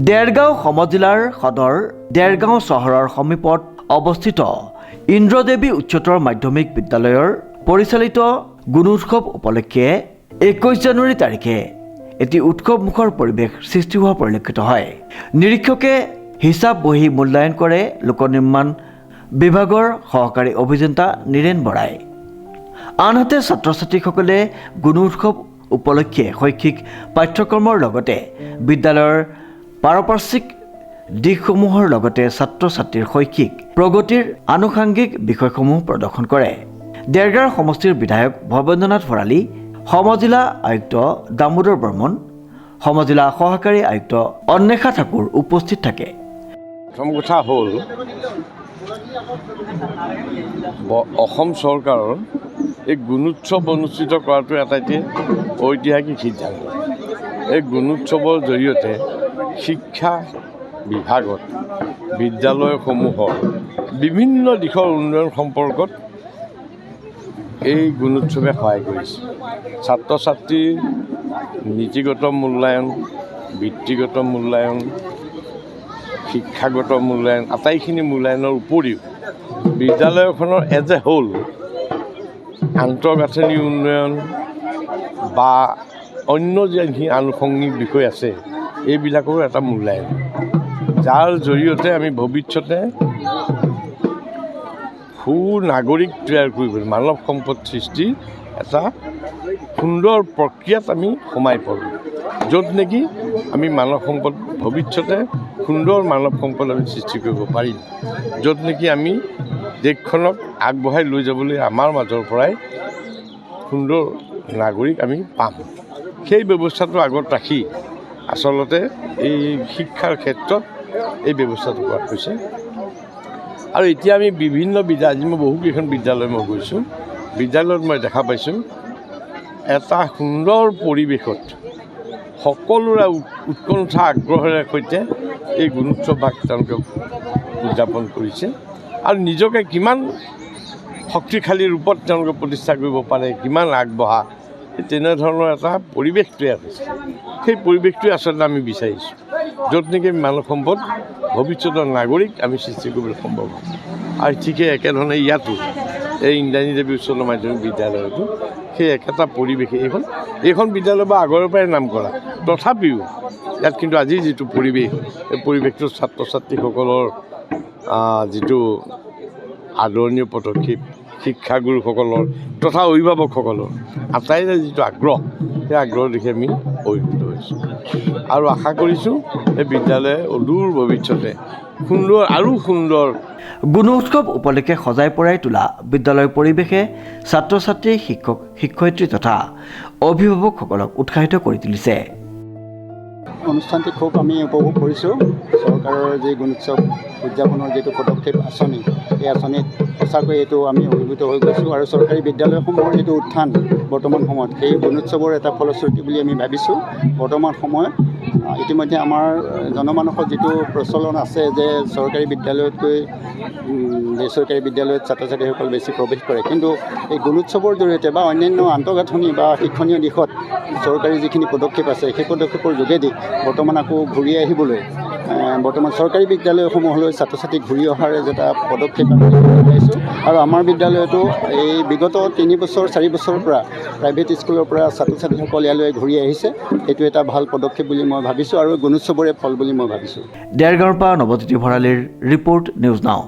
দেৰগাঁও সমজিলাৰ সদৰ দেৰগাঁও চহৰৰ সমীপত অৱস্থিত ইন্দ্ৰদেৱী উচ্চতৰ মাধ্যমিক বিদ্যালয়ৰ পৰিচালিত গুণোৎসৱ উপলক্ষে 21 জানুৱাৰী তাৰিখে এটি উৎসৱমুখৰ পৰিৱেশ সৃষ্টি হোৱা পৰিলক্ষিত হয়। নিৰীক্ষকে হিচাপ বহি মূল্যায়ন কৰে লোকনিৰ্মাণ বিভাগৰ সহকাৰী অভিযন্তা নীৰেণ বৰাই। আনহাতে ছাত্ৰ ছাত্ৰীসকলে গুণোৎসৱ উপলক্ষে শৈক্ষিক পাঠ্যক্ৰমৰ লগতে বিদ্যালয়ৰ পাৰিপাৰ্শ্বিক দিশসমূহৰ লগতে ছাত্ৰ ছাত্ৰীৰ শৈক্ষিক প্ৰগতিৰ আনুষাংগিক বিষয়সমূহ প্ৰদৰ্শন কৰে। দেৰগাঁও সমষ্টিৰ বিধায়ক ভৱেন্দ্ৰনাথ ভৰালী, সমজিলা আয়ুক্ত দামোদৰ বৰ্মন, সমজিলা সহকাৰী আয়ুক্ত অন্বেষা ঠাকুৰ উপস্থিত থাকে। প্ৰথম কথা হ'ল অসম চৰকাৰৰ এই গুণোৎসৱ অনুষ্ঠিত কৰাটো এটা ঐতিহাসিক সিদ্ধান্ত। এই গুণোৎসৱৰ জৰিয়তে শিক্ষা বিভাগত বিদ্যালয়সমূহৰ বিভিন্ন দিশৰ উন্নয়ন সম্পৰ্কত এই গুণোৎসৱে সহায় কৰিছে। ছাত্ৰ ছাত্ৰীৰ নীতিগত মূল্যায়ন, বৃত্তিগত মূল্যায়ন, শিক্ষাগত মূল্যায়ন আটাইখিনি মূল্যায়নৰ উপৰিও বিদ্যালয়খনৰ এজ এ হোল আন্তঃগাঁথনি উন্নয়ন বা অন্য যিখিনি আনুষংগিক বিষয় আছে এইবিলাকৰো এটা মূল্যায়ন, যাৰ জৰিয়তে আমি ভৱিষ্যতে সুনাগৰিক তৈয়াৰ কৰিবলৈ মানৱ সম্পদ সৃষ্টিৰ এটা সুন্দৰ প্ৰক্ৰিয়াত আমি সোমাই পৰোঁ, য'ত নেকি আমি মানৱ সম্পদ ভৱিষ্যতে সুন্দৰ মানৱ সম্পদ আমি সৃষ্টি কৰিব পাৰিম, য'ত নেকি আমি দেশখনক আগবঢ়াই লৈ যাবলৈ আমাৰ মাজৰ পৰাই সুন্দৰ নাগৰিক আমি পাম। সেই ব্যৱস্থাটো আগত ৰাখি আচলতে এই শিক্ষাৰ ক্ষেত্ৰত এই ব্যৱস্থাটো কৰা হৈছে। আৰু এতিয়া আমি বিভিন্ন আজি মই বহুকেইখন বিদ্যালয় মই গৈছোঁ, বিদ্যালয়ত মই দেখা পাইছোঁ এটা সুন্দৰ পৰিৱেশত সকলোৰে উৎকণ্ঠা আগ্ৰহেৰে সৈতে এই গুণোৎসৱ ভাগ তেওঁলোকে উদযাপন কৰিছে আৰু নিজকে কিমান শক্তিশালী ৰূপত তেওঁলোকে প্ৰতিষ্ঠা কৰিব পাৰে, কিমান আগবঢ়া তেনেধৰণৰ এটা পৰিৱেশ তৈয়াৰ হৈছে। সেই পৰিৱেশটোৱে আচলতে আমি বিচাৰিছোঁ, য'ত নেকি মানৱ সম্পদ ভৱিষ্যতৰ নাগৰিক আমি সৃষ্টি কৰিবলৈ সম্ভৱ হয়। আৰু ঠিকে একেধৰণে ইয়াতো এই ইন্দ্ৰাণী দেৱী উচ্চতৰ মাধ্যমিক বিদ্যালয়তো সেই একেটা পৰিৱেশে এইখন বিদ্যালয় বা আগৰ পৰাই নাম কৰা, তথাপিও ইয়াত কিন্তু আজি যিটো পৰিৱেশ এই পৰিৱেশটো ছাত্ৰ ছাত্ৰীসকলৰ যিটো আদৰণীয় পদক্ষেপ, শিক্ষাগুৰুসকলৰ তথা অভিভাৱকসকলৰ আটাইৰে যিটো আগ্ৰহ, সেই আগ্ৰহ দেখি আমি অভিভূত হৈছোঁ আৰু আশা কৰিছোঁ এই বিদ্যালয়ে অদূৰ ভৱিষ্যতে সুন্দৰ আৰু সুন্দৰ গুণোৎসৱ উপলক্ষে সজাই পৰাই তোলা বিদ্যালয়ৰ পৰিৱেশে ছাত্ৰ ছাত্ৰী, শিক্ষক শিক্ষয়িত্ৰী তথা অভিভাৱকসকলক উৎসাহিত কৰি তুলিছে। অনুষ্ঠানটি খুব আমি উপভোগ কৰিছোঁ। চৰকাৰৰ যি গুণোৎসৱ উদযাপনৰ যিটো পদক্ষেপ আঁচনি, এই আঁচনিত সঁচাকৈ এইটো আমি অভিভূত হৈ গৈছোঁ আৰু চৰকাৰী বিদ্যালয়সমূহৰ যিটো উত্থান বৰ্তমান সময়ত সেই গুণোৎসৱৰ এটা ফলশ্ৰুতি বুলি আমি ভাবিছোঁ। বৰ্তমান সময়ত ইতিমধ্যে আমাৰ জনমানসত যিটো প্ৰচলন আছে যে চৰকাৰী বিদ্যালয়তকৈ বেচৰকাৰী বিদ্যালয়ত ছাত্ৰ ছাত্ৰীসকল বেছি প্ৰৱেশ কৰে, কিন্তু এই গুণোৎসৱৰ জৰিয়তে বা অন্যান্য আন্তঃগাঁথনি বা শিক্ষণীয় দিশত চৰকাৰী যিখিনি পদক্ষেপ আছে সেই পদক্ষেপৰ যোগেদি বৰ্তমান আকৌ ঘূৰি আহিবলৈ বৰ্তমান চৰকাৰী বিদ্যালয়সমূহলৈ ছাত্ৰ ছাত্ৰী ঘূৰি অহাৰ এটা পদক্ষেপ আমি পাইছোঁ। আৰু আমাৰ বিদ্যালয়তো এই বিগত 3 বছৰ 4 বছৰৰ পৰা প্ৰাইভেট স্কুলৰ পৰা ছাত্ৰ ছাত্ৰীসকল ইয়ালৈ ঘূৰি আহিছে। এইটো এটা ভাল পদক্ষেপ বুলি মই ভাবিছোঁ আৰু গুণোৎসৱৰে ফল বুলি মই ভাবিছোঁ। দেৰগাঁৱৰ পৰা নৱজ্যোতি ভৰালীৰ ৰিপৰ্ট, নিউজ নাও।